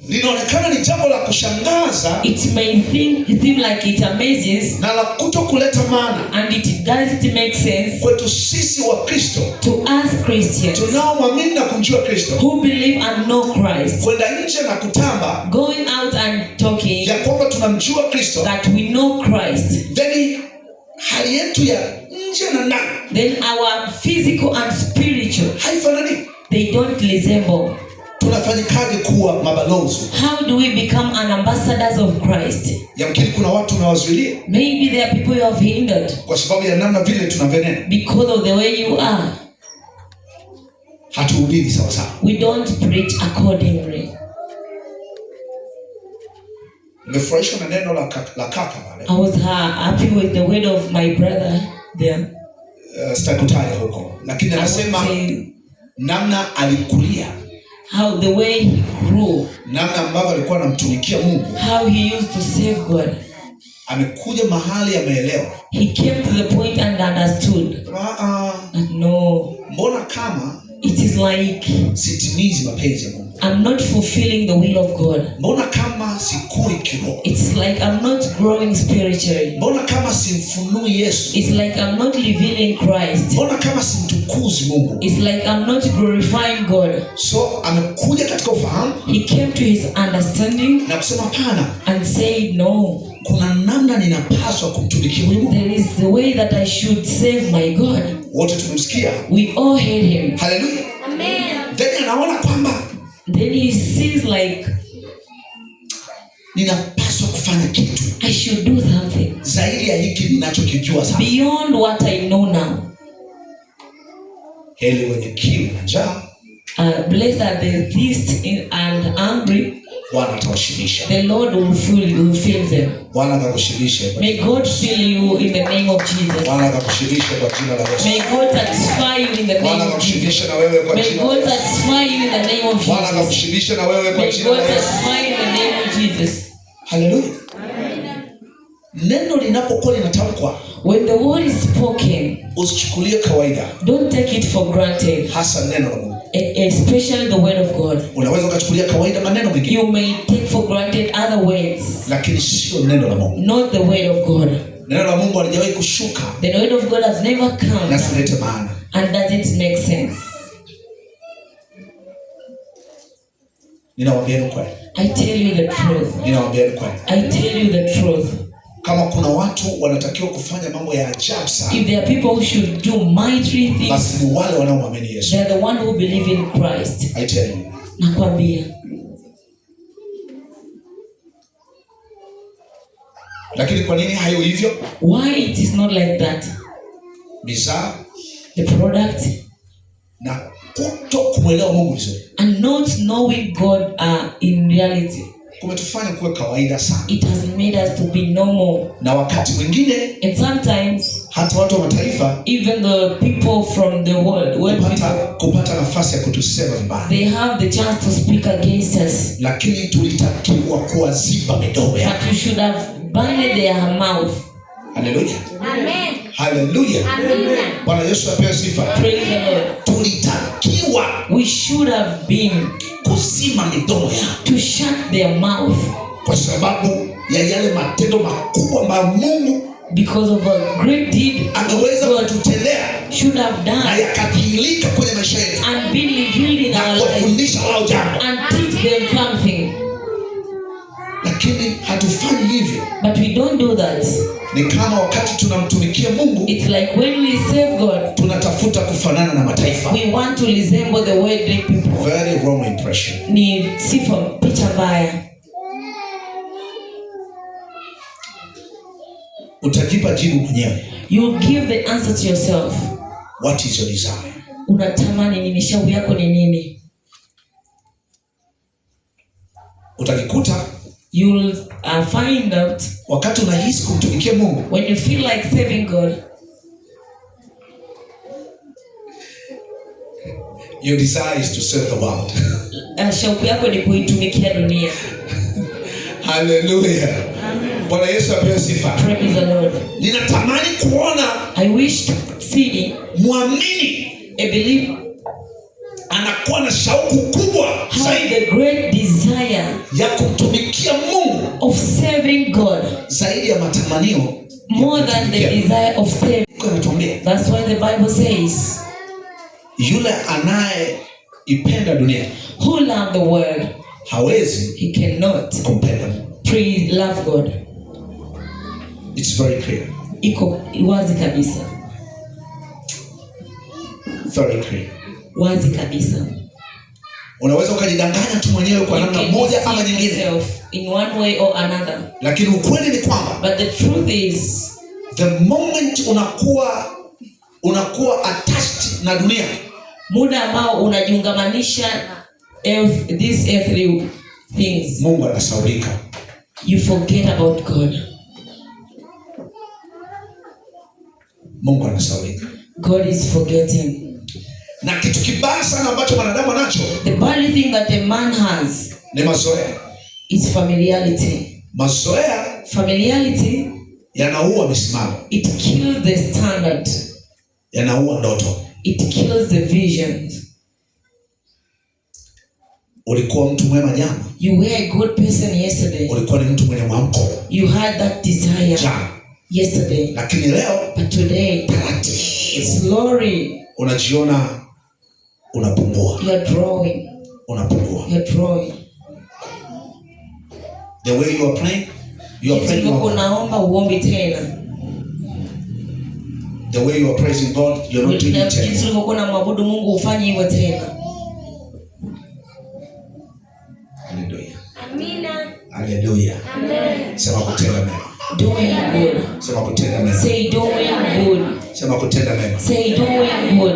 linaonekana ni jambo la kushangaza, it may seem like it amazes, na la kutokuleta maana, and it doesn't make sense kwetu sisi wa Kristo, to us Christians tunaomwamini na kumjua Kristo, who believe and know Christ, kwenda nje na kutamba going out and talking ya kwamba tunamjua Kristo, that we know Christ. then hali yetu ya nje na ndani, then our physical and spiritual, haifanani. they don't resemble. Tunafanyikaje kuwa mabalozi? How do we become an ambassadors of Christ? Yamkini kuna watu unawazuilia, maybe there are people you have hindered kwa sababu ya namna vile tunavyoenenda, because of the way you are. Hatuhubiri sawa sawa, we don't preach accordingly. Nimefurahishwa na neno la kaka pale. I was happy with the word of my brother there. Sitakutaja huko, lakini anasema namna alikulia, how the way he grew, namna ambavyo alikuwa anamtumikia Mungu, how he used to save God. Amekuja mahali ameelewa. He came to the point and understood. No. Mbona kama it is like sitimizi mapenzi ya Mungu. I'm not fulfilling the will of God. Mbona kama sikui kiroho. It's like I'm not growing spiritually. Mbona kama simfunui Yesu. It's like I'm not revealing Christ. Mbona kama simtukuzi Mungu. It's like I'm not glorifying God. So amekuja katika ufahamu. He came to his understanding na kusema pana, and said no. Kuna namna ninapaswa kumtumikia Mungu. There is the way that I should save my God. Wote tumemsikia. We all heard him. Hallelujah. Amen. Then anaona kwamba, then he sees like, ninapaswa kufanya kitu. I should do something zaidi ya hiki ninachokijua sasa. Beyond what I know now. Heri wenye kiu na njaa. Blessed are the thirsty and hungry. Bwana atawashibisha. The Lord will fill them. Bwana atakushibisha. May God fill you in the name of Jesus. Bwana atakushibisha kwa jina la Yesu. May God satisfy you in the name of Jesus. Na wewe kwa May jina. God satisfy you in the name of Jesus. Bwana atakushibisha na wewe kwa jina la Yesu. May God satisfy you in the name of Jesus. Hallelujah. Neno linapokuwa linatamkwa, when the word is spoken, usichukulie kawaida. Don't take it for granted. Hasa neno la Mungu. Especially the word of God. Unaweza ukachukulia kawaida maneno mengine. You may take for granted other words. Lakini sio neno la Mungu. Not the word of God. Neno la Mungu halijawahi kushuka. The word of God has never come. Na silete maana. And doesn't make sense. Ninawaambia ukweli. I tell you the truth. Ninawaambia ukweli. I tell you the truth. Kama kuna watu wanatakiwa kufanya mambo ya ajabu sana, if there are people who should do mighty things, basi ni wale wanaoamini Yesu. They are the one who believe in Christ. I tell you. Nakwambia. Lakini kwa nini hayo hivyo? Why it is not like that? Bidhaa, the product, na kuto kumwelewa Mungu vizuri, and not knowing God in reality, kumetufanya kuwa kawaida sana. It has made us to be normal. Na wakati mwingine, and sometimes, hata watu wa mataifa, even the people from the world, kupata nafasi ya kutusema vibaya. They have the chance to speak against us. Lakini tulitakiwa kuwaziba midomo yao. But you should have binded their mouth. Hallelujah. Amen. Hallelujah. Amen. Bwana Yesu apewe sifa. Praise the Lord. Tulitakiwa, we should have been, kuzima midomo yao, to shut their mouth, kwa sababu ya yale matendo makubwa ambayo Mungu, because of a great deed, angeweza kututendea, should have done, na yakadhihirika kwenye maisha yetu, and been revealed in our lives, kufundisha wao jambo, and teach them something. Lakini hatufanyi hivyo. But we don't do that. Ni kama wakati tunamtumikia Mungu, it's like when we serve God, tunatafuta kufanana na mataifa. We want to resemble the worldly people. Very wrong impression. Ni sifa picha mbaya. Utajipa jibu mwenyewe. You give the answer to yourself. What is your desire? Unatamani nini? Shauku yako ni nini? Utajikuta, you'll find out, wakati unahisi kumtumikia Mungu, when you feel like serving God, your desire is to serve the world. Shauku yako ni kuitumikia dunia. Hallelujah. Bwana Yesu apewe sifa. Praise the Lord. Ninatamani kuona, I wish to see, muamini, a believer, anakuwa na shauku kubwa have the great desire ya kumtumikia Mungu, of serving God, zaidi ya matamanio, more than the desire of serving. That's why the Bible says, yule anayeipenda dunia, who love the world, hawezi, he cannot kumpenda, love God. It's very clear. Iko wazi kabisa. Very clear. Wazi kabisa. Unaweza ukajidanganya tu mwenyewe kwa namna moja ama nyingine, in one way or another. Lakini ukweli ni kwamba, but the truth is, the moment unakuwa attached na dunia, muda ambao unajiungamanisha these earthly things, Mungu anasaulika. You forget about God. Mungu anasaulika. God is forgetting. Na kitu kibaya sana ambacho mwanadamu anacho, the bad thing that a man has, ni mazoea. Is familiarity. Mazoea, familiarity, yanaua misimamo. It kills the standard. Yanaua ndoto. It kills the visions. Ulikuwa mtu mwema jana. You were a good person yesterday. Ulikuwa ni mtu mwenye mwamko. You had that desire jana, yesterday. Lakini leo, but today, slowly, unajiona unapungua. You are drawing. Unapungua. You are drawing. The way you are praying, you are praying. Unaomba uombe tena. The way you are praising God, you are not doing it tena. Jinsi ulivyokuwa unamwabudu Mungu ufanye hivyo tena. Hallelujah. Amina. Hallelujah. Amen. Sema kutenda mema. Doing good. Sema kutenda mema. Say doing good. Sema kutenda mema. Say doing good.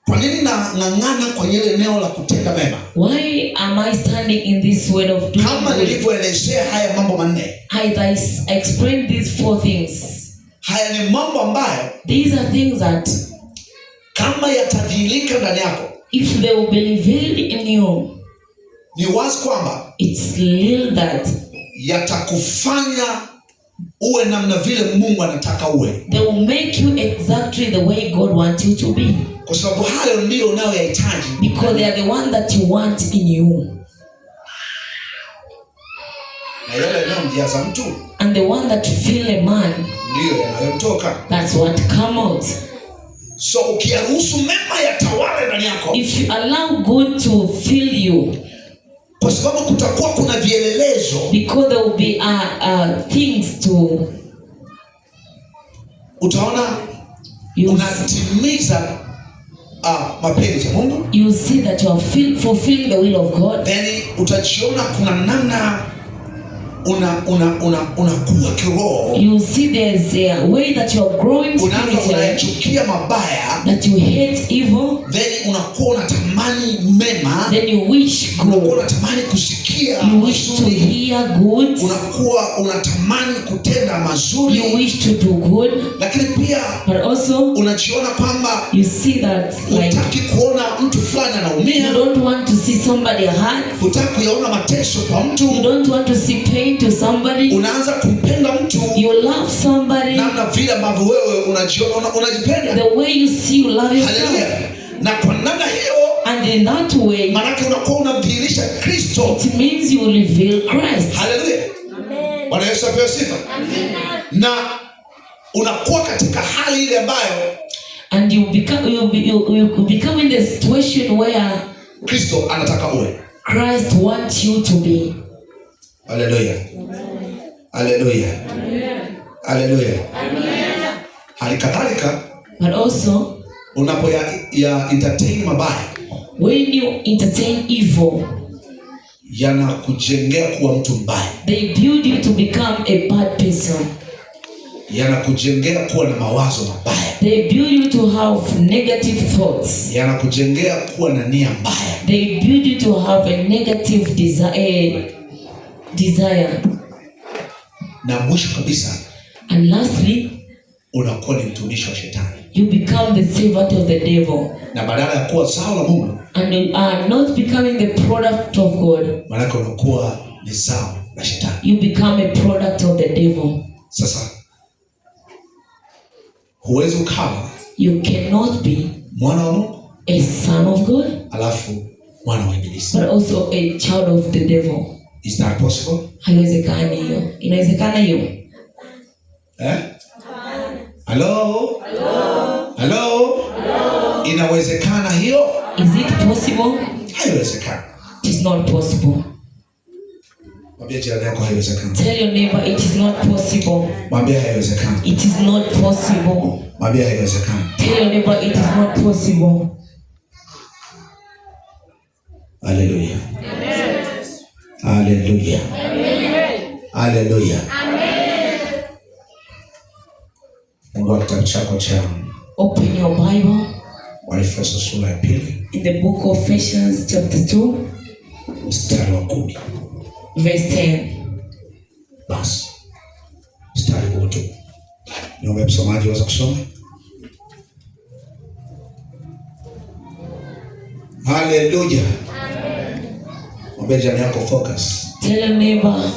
Kwa nini nang'ang'ana kwenye ile eneo la kutenda mema? Why am I standing in this word of doing kama good? nilivyoelezea haya mambo manne. I explained these 4 things. Haya ni mambo ambayo, these are things that, kama yatadhihirika ndani yako, if they will be revealed in you, ni wazi kwamba it's real that yatakufanya uwe namna vile Mungu anataka uwe. They will make you exactly the way God wants you to be. Kwa sababu hayo ndio unayoyahitaji. Because they are the one that you want in you. Na yale yanayomjaza mtu, and the one that fill a man, ndio yanayotoka. That's what come out. So ukiruhusu mema yatawale ndani yako, if you allow good to fill you, kwa sababu kutakuwa kuna vielelezo, because there will be things to, utaona unatimiza mapenzi ya Mungu. You see that you are fulfilling the will of God. Then utajiona kuna namna unakuwa kiroho. You see there's a way that you are growing spiritually. Unachukia mabaya, that you hate evil. Then unakuwa unatamani mema. Then you wish good. Unakuwa unatamani kusikia. You wish to hear good. Unakuwa unatamani kutenda mazuri. You wish to do good. Lakini pia, but also, unajiona kwamba you see that hutaki kuona mtu fulani anaumia. You don't want to see somebody hurt. Hutaki kuona mateso kwa mtu. You don't want to see pain to somebody. Unaanza kumpenda mtu. You love somebody. Namna vile ambavyo wewe unajiona unajipenda. The way you see you love yourself. Hallelujah. Na kwa namna hiyo, and in that way, maana unakuwa unamdhihirisha Kristo. It means you reveal Christ. Hallelujah. Amen. Bwana Yesu apewe sifa. Amina. Na unakuwa katika hali ile ambayo, and you become in the situation where Kristo anataka uwe. Christ wants you to be. Hallelujah. Hallelujah. Hallelujah. Halikadhalika, but also, unapoya entertain mabaya, when you entertain evil, yanakujengea kuwa mtu mbaya. They build you to become a bad person. Yanakujengea kuwa na mawazo mabaya. They build you to have negative thoughts. Yanakujengea kuwa na nia mbaya. They build you to have a negative desire. Na mwisho kabisa, and lastly, unakuwa ni mtumishi wa shetani. You become the servant of the devil. Na badala ya kuwa zao la Mungu, and you are not becoming the product of God, maana unakuwa ni zao la shetani. You become a product of the devil. Sasa huwezi ukawa, you cannot be mwana wa Mungu, a son of God, alafu mwana wa ibilisi. but also a child of the devil. Is that possible? Haiwezekani hiyo. Inawezekana hiyo? Hello? Inawezekana hiyo? Is it possible? Haiwezekani. It is not possible. Mwambie jirani yako haiwezekani. Tell your neighbor it is not possible. Mwambie haiwezekani. It is not possible. Mwambie haiwezekani. Tell your neighbor it is not possible. Hallelujah. Amen. Hallelujah. Amen. Hallelujah. Amen. Fungua kitabu chako cha Open your Bible Waefeso sura ya 2. in the book of Ephesians chapter 2, mstari wa 10. verse 10. Basi mstari huo tu. Niombe msomaji aweze kusoma. Hallelujah. Amen. Mwambie jirani yako focus. Tell your neighbor